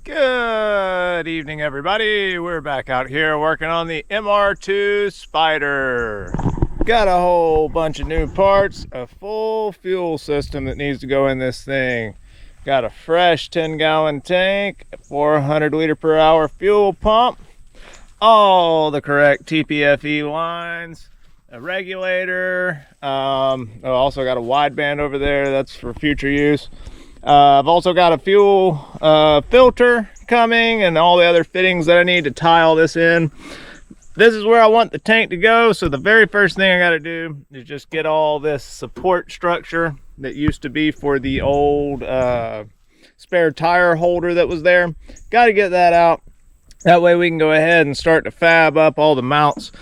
Good evening, everybody. We're back out here working on the MR-2 Spyder. Got a whole bunch of new parts, a full fuel system that needs to go in this thing. Got a fresh 10-gallon tank, a 400 liter per hour fuel pump, all the correct TPFE lines, a regulator. I've also got a wideband over there, that's for future use. I've also got a fuel filter coming and all the other fittings that I need to tie all this in. This is where I want the tank to go, so the very first thing I got to do is just get all this support structure that used to be for the old spare tire holder that was there. Got to get that out. That way we can go ahead and start to fab up all the mounts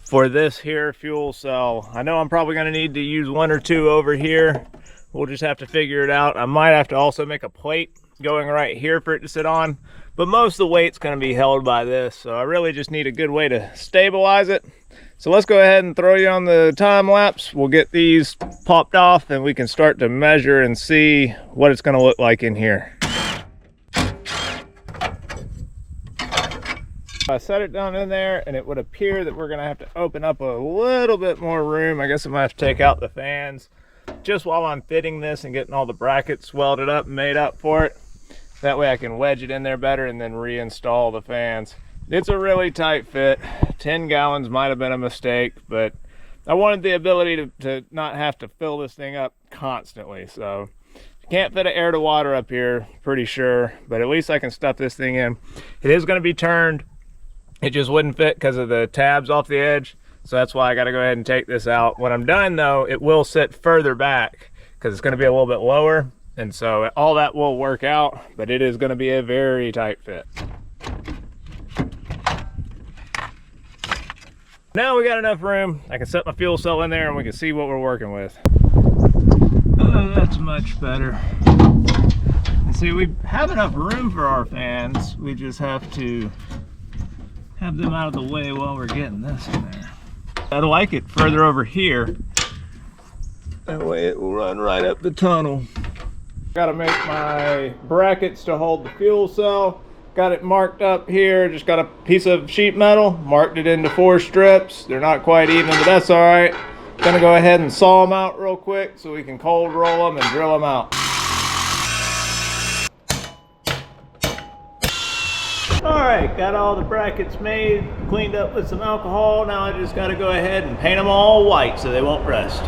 for this here fuel cell. I know I'm probably going to need to use one or two over here. We'll just have to figure it out. I might have to also make a plate going right here for it to sit on, but most of the weight's going to be held by this, so I really just need a good way to stabilize it. So let's go ahead and throw you on the time lapse. We'll get these popped off and we can start to measure and see what it's going to look like in here. I set it down in there and it would appear that we're going to have to open up a little bit more room. I guess I'm going to have to take out the fans just while I'm fitting this and getting all the brackets welded up and made up for it. That way I can wedge it in there better and then reinstall the fans. It's a really tight fit. 10 gallons might have been a mistake, but I wanted the ability to not have to fill this thing up constantly. So can't fit an air to water up here, pretty sure, but at least I can stuff this thing in. It is going to be turned. It just wouldn't fit because of the tabs off the edge. So that's why I got to go ahead and take this out. When I'm done though, it will sit further back because it's going to be a little bit lower. And so all that will work out, but it is going to be a very tight fit. Now we got enough room. I can set my fuel cell in there and we can see what we're working with. Oh, that's much better. And see, we have enough room for our fans. We just have to have them out of the way while we're getting this in there. I like it further over here. That way it will run right up the tunnel. Got to make my brackets to hold the fuel cell. Got it marked up here. Just got a piece of sheet metal, marked it into 4 strips. They're not quite even, but that's all right. Gonna go ahead and saw them out real quick so we can cold roll them and drill them out. Alright, got all the brackets made, cleaned up with some alcohol. Now I just got to go ahead and paint them all white so they won't rust.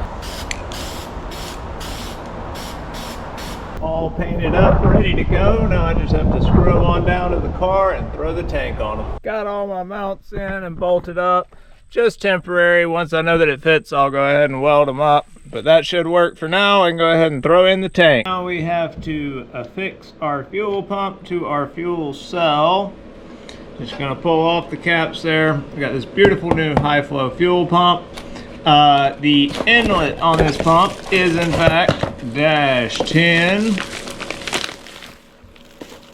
All painted up, ready to go. Now I just have to screw them on down to the car and throw the tank on them. Got all my mounts in and bolted up. Just temporary. Once I know that it fits, I'll go ahead and weld them up. But that should work for now. I can go ahead and throw in the tank. Now we have to affix our fuel pump to our fuel cell. Just gonna pull off the caps there. We got this beautiful new high flow fuel pump. The inlet on this pump is in fact -10.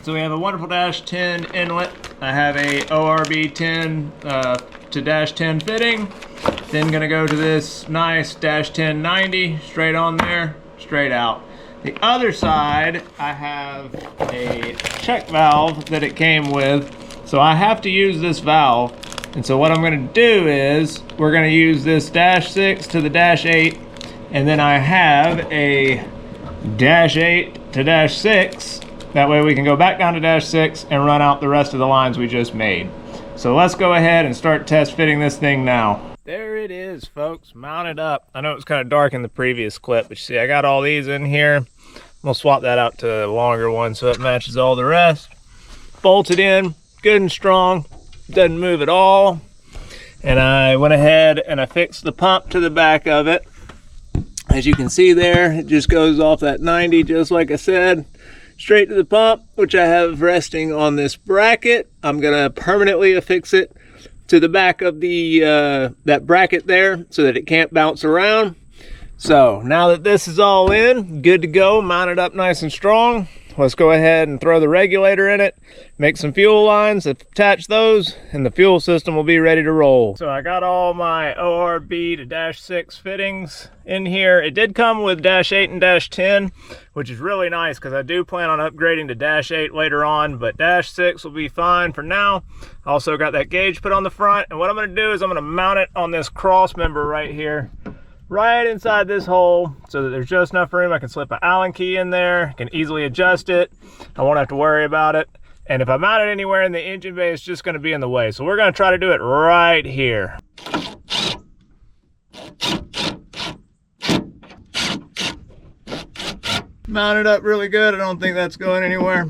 So we have a wonderful -10 inlet. I have a ORB 10 to -10 fitting. Then gonna go to this nice -1090 straight on there, straight out. The other side, I have a check valve that it came with. So I have to use this valve. And so what I'm gonna do is, we're gonna use this -6 to the -8. And then I have a -8 to -6. That way we can go back down to -6 and run out the rest of the lines we just made. So let's go ahead and start test fitting this thing now. There it is, folks, mounted up. I know it was kind of dark in the previous clip, but you see I got all these in here. I'm gonna swap that out to a longer one so it matches all the rest. Bolted in, good and strong, doesn't move at all. And I went ahead and I fixed the pump to the back of it. As you can see there, it just goes off that 90, just like I said, straight to the pump, which I have resting on this bracket. I'm gonna permanently affix it to the back of the that bracket there so that it can't bounce around. So now that this is all in, good to go, mounted up nice and strong, let's go ahead and throw the regulator in it, make some fuel lines, attach those, and the fuel system will be ready to roll. So I got all my ORB to -6 fittings in here. It did come with -8 and -10, which is really nice because I do plan on upgrading to -8 later on, but -6 will be fine for now. Also got that gauge put on the front, and what I'm going to do is I'm going to mount it on this cross member right here, right inside this hole, so that there's just enough room. I can slip an Allen key in there, can easily adjust it. I won't have to worry about it. And if I mount it anywhere in the engine bay, it's just going to be in the way. So we're going to try to do it right here. Mount it up really good. I don't think that's going anywhere.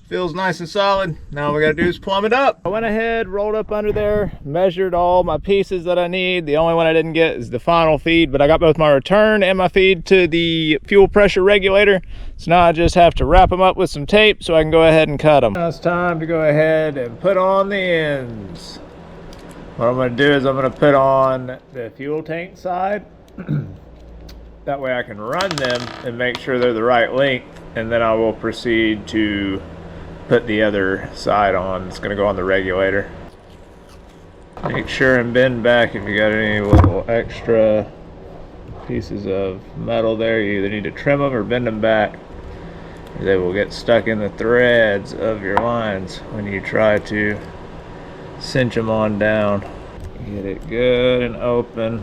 Feels nice and solid. Now all we gotta do is plumb it up. I went ahead, rolled up under there, measured all my pieces that I need. The only one I didn't get is the final feed, but I got both my return and my feed to the fuel pressure regulator. So now I just have to wrap them up with some tape so I can go ahead and cut them. Now it's time to go ahead and put on the ends. What I'm gonna do is I'm gonna put on the fuel tank side. That way I can run them and make sure they're the right length, and then I will proceed to put the other side on. It's going to go on the regulator. Make sure and bend back if you got any little extra pieces of metal there. You either need to trim them or bend them back. They will get stuck in the threads of your lines when you try to cinch them on down. Get it good and open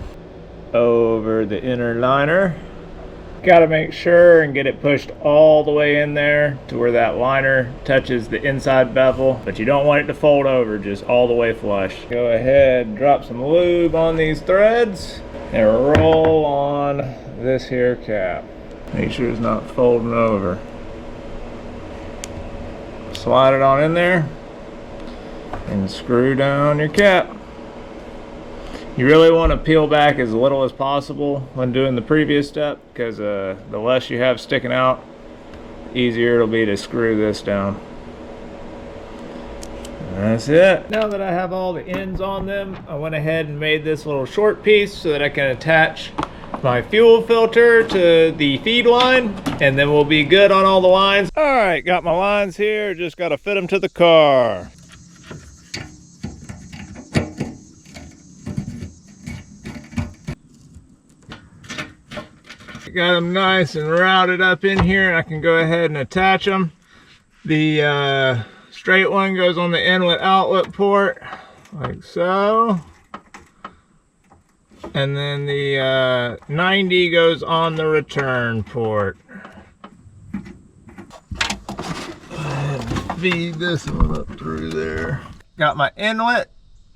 over the inner liner. Got to make sure and get it pushed all the way in there to where that liner touches the inside bevel, but you don't want it to fold over, just all the way flush. Go ahead, drop some lube on these threads and roll on this here cap. Make sure it's not folding over. Slide it on in there and screw down your cap. You really want to peel back as little as possible when doing the previous step, because the less you have sticking out, the easier it'll be to screw this down. And that's it. Now that I have all the ends on them, I went ahead and made this little short piece so that I can attach my fuel filter to the feed line, and then we'll be good on all the lines. All right, got my lines here, just got to fit them to the car. Got them nice and routed up in here, and I can go ahead and attach them. The straight one goes on the inlet outlet port like so, and then the 90 goes on the return port. Go ahead and feed this one up through there. Got my inlet,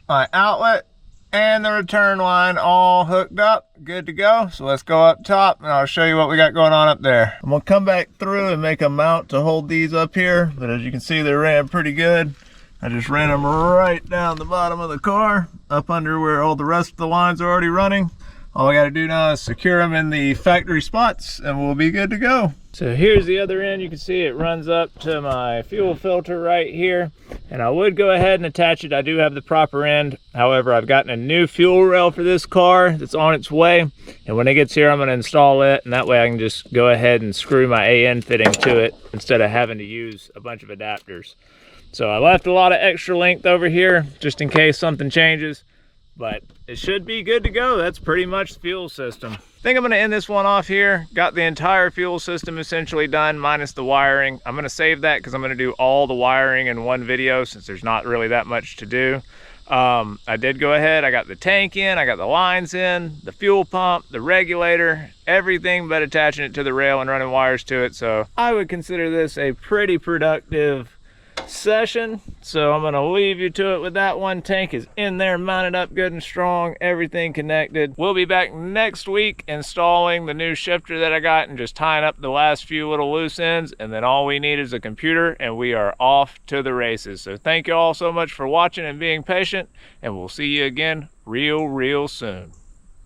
my outlet, and the return line all hooked up, good to go. So let's go up top and I'll show you what we got going on up there. I'm gonna come back through and make a mount to hold these up here, but as you can see, they ran pretty good. I just ran them right down the bottom of the car, up under where all the rest of the lines are already running. All I gotta do now is secure them in the factory spots and we'll be good to go. So here's the other end. You can see it runs up to my fuel filter right here, and I would go ahead and attach it. I do have the proper end. However, I've gotten a new fuel rail for this car that's on its way, and when it gets here, I'm going to install it, and that way I can just go ahead and screw my AN fitting to it instead of having to use a bunch of adapters. So I left a lot of extra length over here just in case something changes, but it should be good to go. That's pretty much the fuel system. I think I'm gonna end this one off here. Got the entire fuel system essentially done, minus the wiring. I'm gonna save that because I'm gonna do all the wiring in one video since there's not really that much to do. I did go ahead, I got the tank in, I got the lines in, the fuel pump, the regulator, everything but attaching it to the rail and running wires to it. So I would consider this a pretty productive session. So I'm going to leave you to it with that one. Tank is in there, mounted up good and strong, everything connected. We'll be back next week installing the new shifter that I got and just tying up the last few little loose ends, and then all we need is a computer and we are off to the races. So thank you all so much for watching and being patient, and we'll see you again real soon.